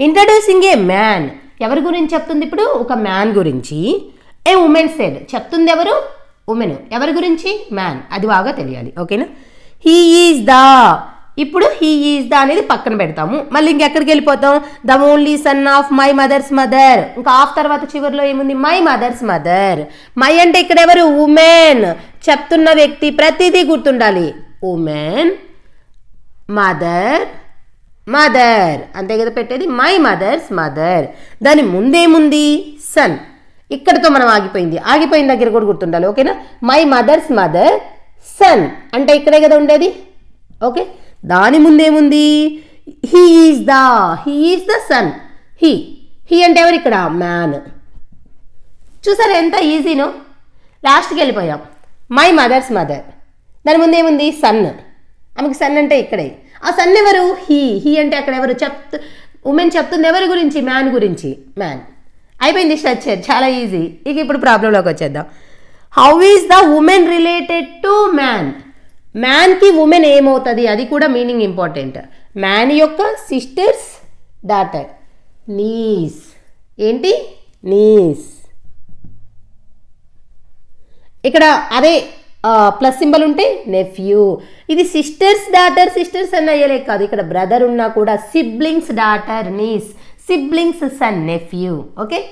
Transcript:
Introducing ఏ man, ఎవరి గురించి చెప్తుంది ఇప్పుడు? ఒక మ్యాన్ గురించి. ఏ ఉమెన్ సెడ్, చెప్తుంది ఎవరు? ఉమెన్. ఎవరి గురించి? మ్యాన్. అది బాగా తెలియాలి, ఓకేనా? హీ ఈజ్ ద, ఇప్పుడు హీ ఈజ్ ద అనేది పక్కన పెడతాము. మళ్ళీ ఇంకెక్కడికి వెళ్ళిపోతాం? The only son of my mother's mother. ఇంకా ఆఫ్ తర్వాత చివరిలో ఏముంది? My mother's mother. మై అంటే ఇక్కడ ఎవరు? ఉమెన్. చెప్తున్న వ్యక్తి, ప్రతిదీ గుర్తుండాలి. ఉమెన్, మదర్, మదర్, అంతే కదా పెట్టేది. My mother's mother. దాని ముందేముంది? సన్. ఇక్కడతో మనం ఆగిపోయిన దగ్గర కూడా గుర్తుండాలి, ఓకేనా? మై మదర్స్ మదర్ సన్ అంటే ఇక్కడే కదా ఉండేది, ఓకే? దాని ముందేముంది? He is the son. He అంటే ఎవరు ఇక్కడ? మ్యాన్. చూసారా ఎంత ఈజీనో? లాస్ట్కి వెళ్ళిపోయాం. మై మదర్స్ మదర్, దాని ముందేముంది? సన్. ఆమెకి సన్ అంటే ఇక్కడే. ఆ సన్ ఎవరు? హీ అంటే అక్కడ ఎవరు? ఉమెన్ చెప్తుంది ఎవరి గురించి? మ్యాన్ గురించి. మ్యాన్. అయిపోయింది స్ట్రక్చర్, చాలా ఈజీ. ఇక ఇప్పుడు ప్రాబ్లంలోకి వచ్చేద్దాం. How is the women related to man? మ్యాన్కి ఉమెన్ ఏమవుతుంది? అది కూడా మీనింగ్ ఇంపార్టెంట్. మ్యాన్ యొక్క సిస్టర్స్, డాటర్, నీస్. ఏంటి? నీస్. ఇక్కడ అదే ప్లస్ సింబల్ ఉంటే నెఫ్యూ. ఇది సిస్టర్స్ డాటర్, సిస్టర్స్ అన్న అయ్యలే కాదు, ఇక్కడ బ్రదర్ ఉన్నా కూడా siblings daughter nieces, siblings son nephew, okay?